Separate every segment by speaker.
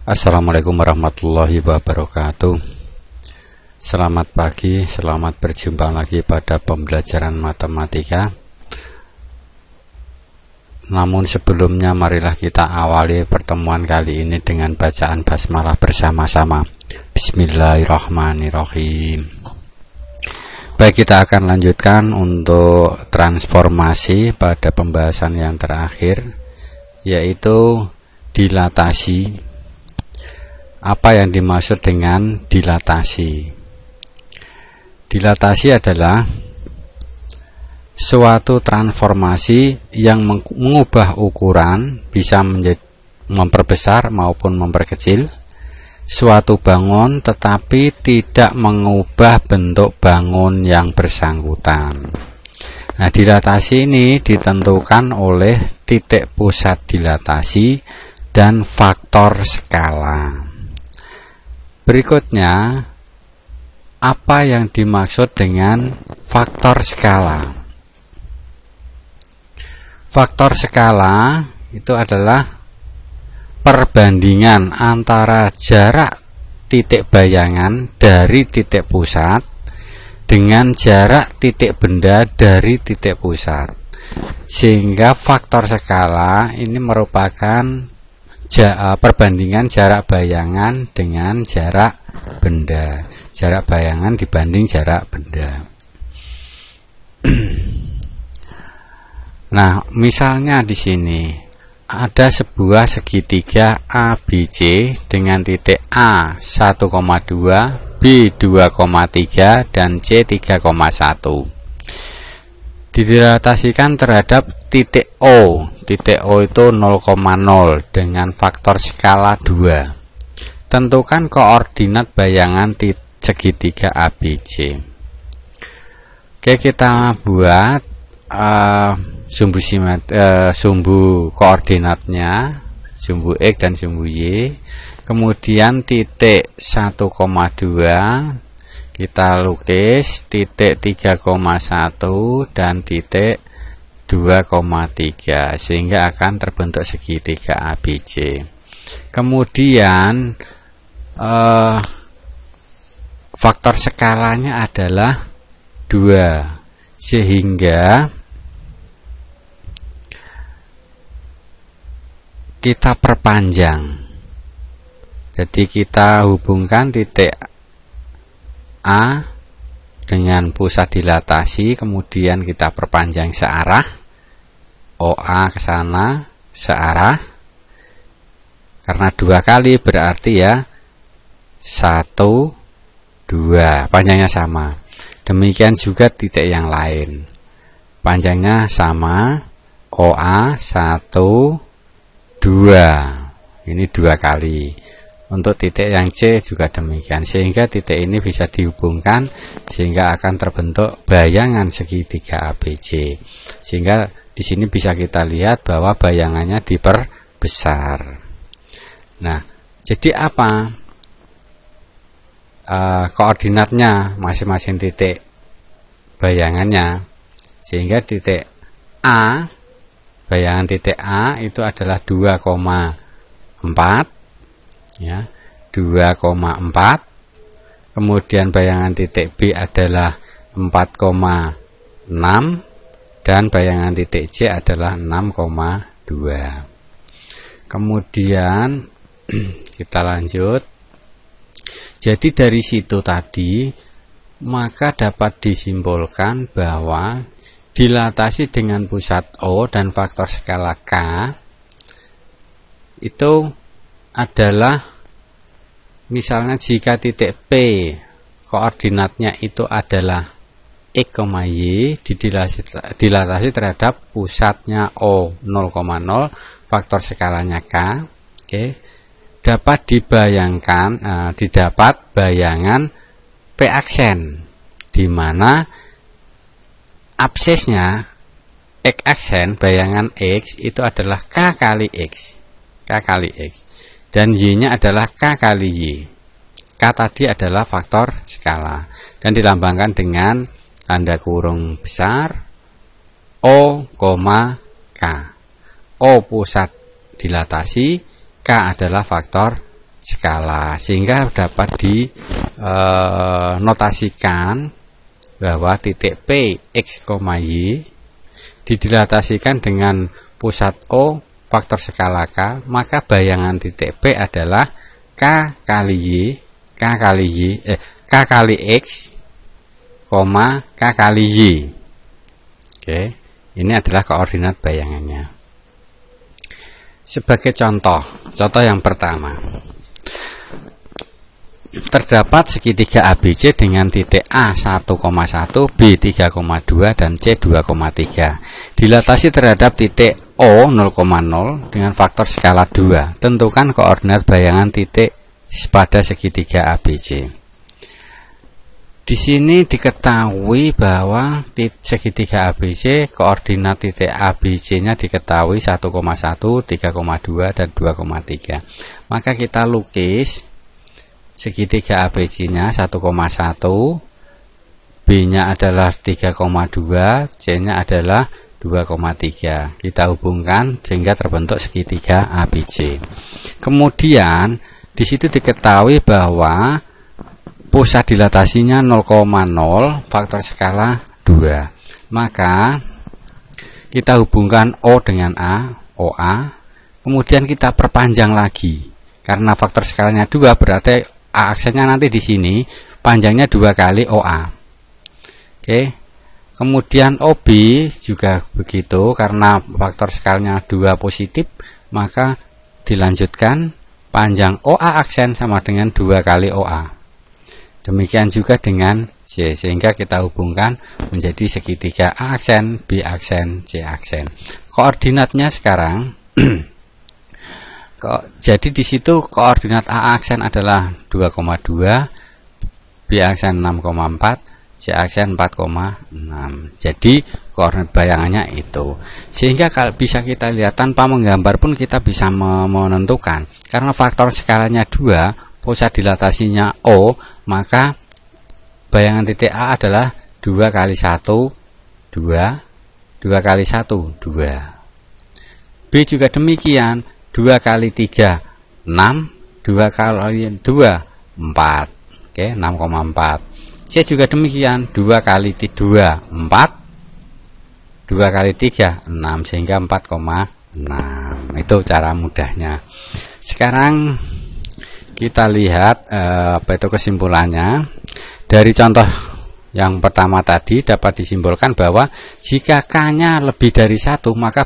Speaker 1: Assalamualaikum warahmatullahi wabarakatuh. Selamat pagi, selamat berjumpa lagi pada pembelajaran matematika. Namun sebelumnya marilah kita awali pertemuan kali ini dengan bacaan basmalah bersama-sama. Bismillahirrahmanirrahim. Baik, kita akan lanjutkan untuk transformasi pada pembahasan yang terakhir, yaitu dilatasi. Apa yang dimaksud dengan dilatasi? Dilatasi adalah suatu transformasi yang mengubah ukuran, bisa menjadi memperbesar maupun memperkecil suatu bangun, tetapi tidak mengubah bentuk bangun yang bersangkutan. Nah, dilatasi ini ditentukan oleh titik pusat dilatasi dan faktor skala. Berikutnya, apa yang dimaksud dengan faktor skala? Faktor skala itu adalah perbandingan antara jarak titik bayangan dari titik pusat dengan jarak titik benda dari titik pusat. Sehingga faktor skala ini merupakan perbandingan jarak bayangan dengan jarak benda, jarak bayangan dibanding jarak benda. Nah, misalnya di sini ada sebuah segitiga ABC dengan titik A 1,2, B 2,3 dan C 3,1. Dilatasikan terhadap titik O. Titik O itu 0,0 dengan faktor skala 2. Tentukan koordinat bayangan segitiga ABC. Oke, kita buat sumbu koordinatnya, sumbu X dan sumbu Y. Kemudian titik 1,2 kita lukis, titik 3,1 dan titik 2,3, sehingga akan terbentuk segitiga ABC. Kemudian faktor skalanya adalah 2, sehingga kita perpanjang. Jadi kita hubungkan titik A dengan pusat dilatasi, kemudian kita perpanjang searah, OA ke sana searah, karena 2 kali berarti ya 1, 2, panjangnya sama. Demikian juga titik yang lain, panjangnya sama, OA 1, 2, ini 2 kali. Untuk titik yang C juga demikian, sehingga titik ini bisa dihubungkan sehingga akan terbentuk bayangan segitiga ABC. Sehingga di sini bisa kita lihat bahwa bayangannya diperbesar. Nah, jadi apa koordinatnya masing-masing titik bayangannya? Sehingga titik A, bayangan titik A itu adalah 2,4 ya, 2,4. Kemudian bayangan titik B adalah 4,6 dan bayangan titik C adalah 6,2. Kemudian kita lanjut. Jadi dari situ tadi maka dapat disimpulkan bahwa dilatasi dengan pusat O dan faktor skala K itu adalah, misalnya jika titik P koordinatnya itu adalah X, Y, dilatasi terhadap pusatnya O 0,0, faktor skalanya K. Oke, dapat dibayangkan, didapat bayangan P aksen, di mana absisnya X aksen, bayangan X itu adalah K kali X, K kali X, dan Y-nya adalah K kali Y. K tadi adalah faktor skala dan dilambangkan dengan tanda kurung besar O, K. O pusat dilatasi, K adalah faktor skala, sehingga dapat dinotasikan bahwa titik P, X, Y didilatasikan dengan pusat O faktor skala K, maka bayangan titik P adalah K kali X, K kali Y. Oke, ini adalah koordinat bayangannya. Sebagai contoh yang pertama, terdapat segitiga ABC dengan titik A 1,1, B 3,2 dan C 2,3. Dilatasi terhadap titik O 0,0 dengan faktor skala 2. Tentukan koordinat bayangan titik pada segitiga ABC. Di sini diketahui bahwa segitiga ABC, koordinat titik ABC-nya diketahui 1,1, 3,2 dan 2,3. Maka kita lukis segitiga ABC-nya 1,1, B-nya adalah 3,2, C-nya adalah 2,3. Kita hubungkan sehingga terbentuk segitiga ABC. Kemudian di situ diketahui bahwa pusat dilatasinya 0,0 faktor skala 2. Maka kita hubungkan O dengan A, OA. Kemudian kita perpanjang lagi. Karena faktor skalanya 2 berarti A aksennya nanti di sini panjangnya 2 kali OA. Oke. Kemudian OB juga begitu, karena faktor skalanya 2 positif, maka dilanjutkan panjang OA aksen sama dengan 2 kali OA. Demikian juga dengan C, sehingga kita hubungkan menjadi segitiga A aksen, B aksen, C aksen. Koordinatnya sekarang jadi di situ koordinat A aksen adalah 2,2, B aksen 6,4, C aksen 4,6. Jadi koordinat bayangannya itu. Sehingga kalau bisa kita lihat tanpa menggambar pun kita bisa menentukan. Karena faktor skalanya 2, pusat dilatasinya O, maka bayangan titik A adalah 2 kali 1, 2, 2 kali 1, 2. B juga demikian, 2 kali 3, 6, 2 kali 2, 4. Oke, 6,4. C juga demikian, 2 kali 2, 4, 2 kali 3, 6, sehingga 4,6. Itu cara mudahnya. Sekarang kita lihat apa itu kesimpulannya. Dari contoh yang pertama tadi dapat disimpulkan bahwa jika K-nya lebih dari 1, maka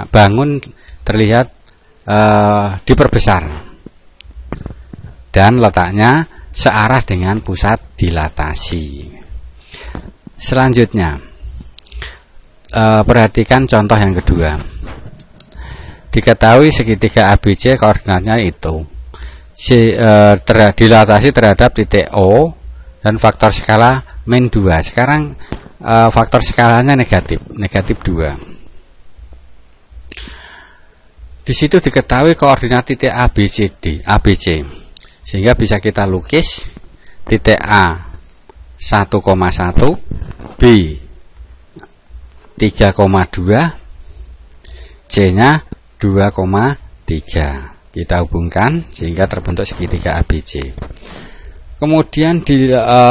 Speaker 1: bangun terlihat diperbesar dan letaknya searah dengan pusat dilatasi. Selanjutnya perhatikan contoh yang kedua. Diketahui segitiga ABC koordinatnya itu dilatasi terhadap titik O dan faktor skala min 2. Sekarang faktor skalanya negatif 2. Di situ diketahui koordinat titik ABC, sehingga bisa kita lukis titik A 1,1, B 3,2, C-nya 2,3. Kita hubungkan sehingga terbentuk segitiga ABC. Kemudian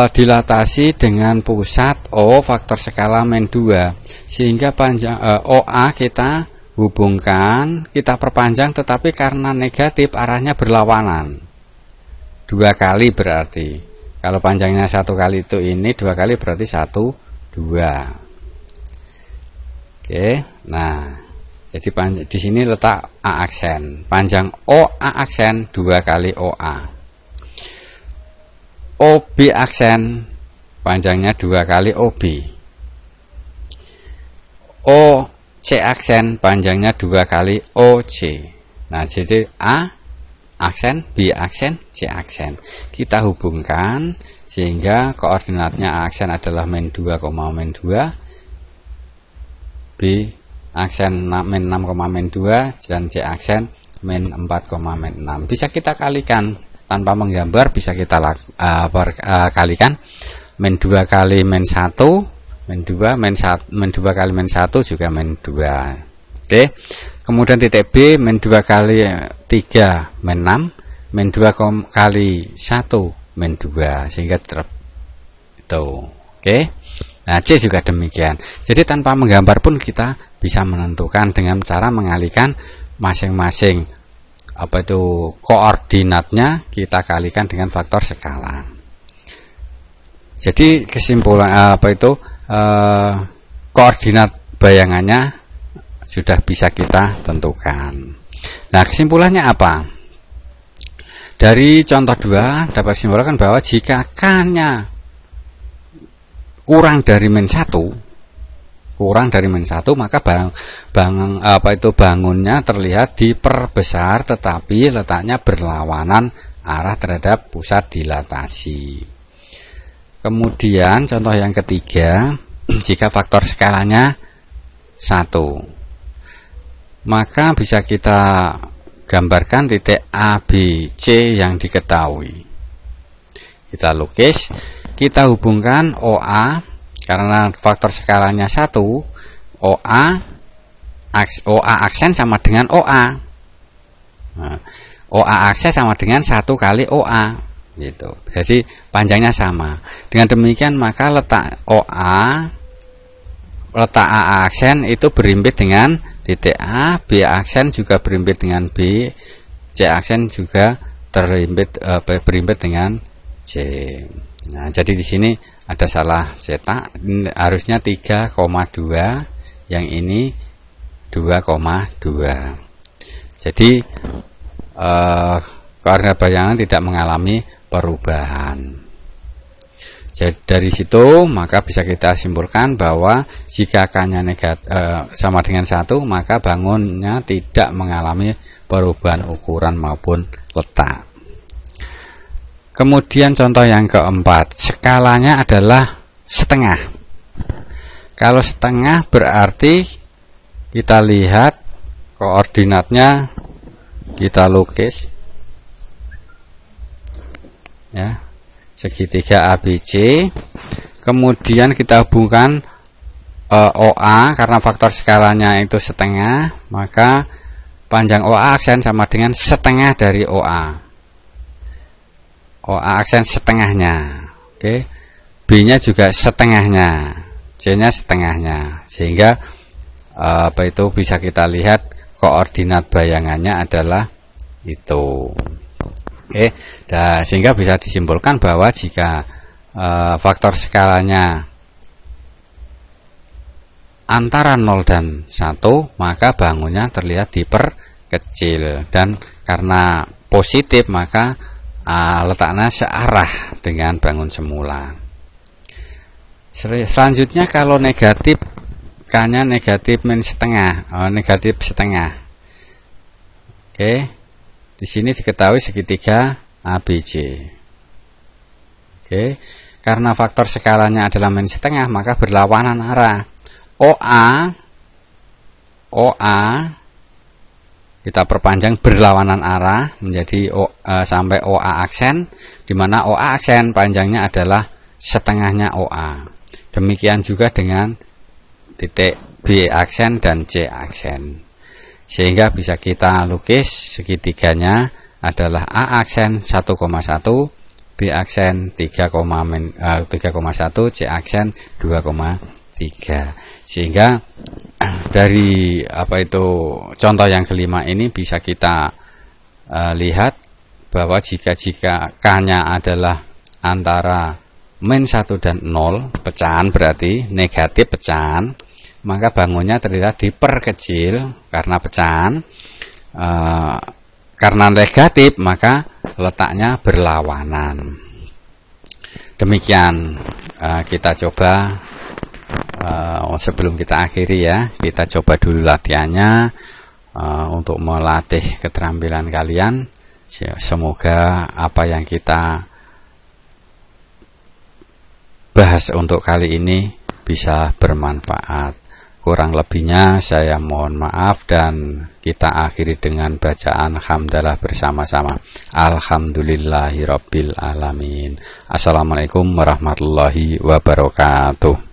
Speaker 1: dilatasi dengan pusat O faktor skala min 2, sehingga panjang OA kita hubungkan, kita perpanjang, tetapi karena negatif arahnya berlawanan 2 kali, berarti kalau panjangnya 1 kali itu ini 2 kali berarti 1, 2. Oke, nah jadi di sini letak A aksen, panjang OA aksen 2 kali OA. OB aksen panjangnya 2 kali OB. OC aksen panjangnya 2 kali OC. Nah, jadi A aksen, B aksen, C aksen. Kita hubungkan sehingga koordinatnya A aksen adalah min 2, min 2, B aksen min 6, min 2, dan C aksen min 4, min 6. Bisa kita kalikan tanpa menggambar, bisa kita kalikan min 2 kali min 1, min 2, min 2 kali min 1 juga min 2. Oke. Kemudian titik B min 2 kali 3 min 6, min 2 kali 1 min 2 sehingga itu. Oke. Nah, C juga demikian. Jadi tanpa menggambar pun kita bisa menentukan dengan cara mengalihkan masing-masing koordinatnya kita kalikan dengan faktor skala. Jadi kesimpulan koordinat bayangannya sudah bisa kita tentukan. Nah, kesimpulannya apa? Dari contoh 2 dapat disimpulkan bahwa jika K-nya kurang dari min 1, maka bangunnya terlihat diperbesar tetapi letaknya berlawanan arah terhadap pusat dilatasi. Kemudian contoh yang ketiga, jika faktor skalanya 1, maka bisa kita gambarkan titik A, B, C yang diketahui. Kita lukis, kita hubungkan OA karena faktor skalanya 1, OA aksen sama dengan OA. Nah, OA aksen sama dengan 1 kali OA gitu. Jadi panjangnya sama. Dengan demikian maka letak A aksen itu berimbit dengan titik A, B aksen juga berimbit dengan B, C aksen juga berimbit dengan C. Nah, jadi di sini ada salah cetak, harusnya 3,2, yang ini 2,2. Jadi koordinat bayangan tidak mengalami perubahan. Jadi dari situ maka bisa kita simpulkan bahwa jika K-nya sama dengan 1, maka bangunnya tidak mengalami perubahan ukuran maupun letak. Kemudian contoh yang keempat, skalanya adalah setengah. Kalau setengah berarti kita lihat koordinatnya, kita lukis ya, segitiga ABC, kemudian kita hubungkan OA karena faktor skalanya itu setengah, maka panjang OA aksen sama dengan setengah dari OA. OA aksen setengahnya, oke. B-nya juga setengahnya, C-nya setengahnya, sehingga bisa kita lihat koordinat bayangannya adalah itu. Oke, sehingga bisa disimpulkan bahwa jika faktor skalanya antara 0 dan 1, maka bangunnya terlihat diperkecil, dan karena positif maka letaknya searah dengan bangun semula. Selanjutnya kalau negatif, K-nya negatif min setengah, negatif setengah. Oke. Di sini diketahui segitiga ABC. Oke, karena faktor skalanya adalah min setengah, maka berlawanan arah. OA kita perpanjang berlawanan arah menjadi sampai OA aksen, di mana OA aksen panjangnya adalah setengahnya OA. Demikian juga dengan titik B aksen dan C aksen. Sehingga bisa kita lukis segitiganya adalah A aksen 1,1, B aksen 3,1, C aksen 2,3. Sehingga dari contoh yang kelima ini bisa kita lihat bahwa jika K-nya adalah antara min 1 dan 0, pecahan berarti negatif pecahan, maka bangunnya terlihat diperkecil karena pecahan. Karena negatif maka letaknya berlawanan. Demikian kita coba, sebelum kita akhiri ya, kita coba dulu latihannya untuk melatih keterampilan kalian. Semoga apa yang kita bahas untuk kali ini bisa bermanfaat. Kurang lebihnya saya mohon maaf, dan kita akhiri dengan bacaan hamdalah bersama-sama. Alhamdulillahirabbil alamin. Assalamualaikum warahmatullahi wabarakatuh.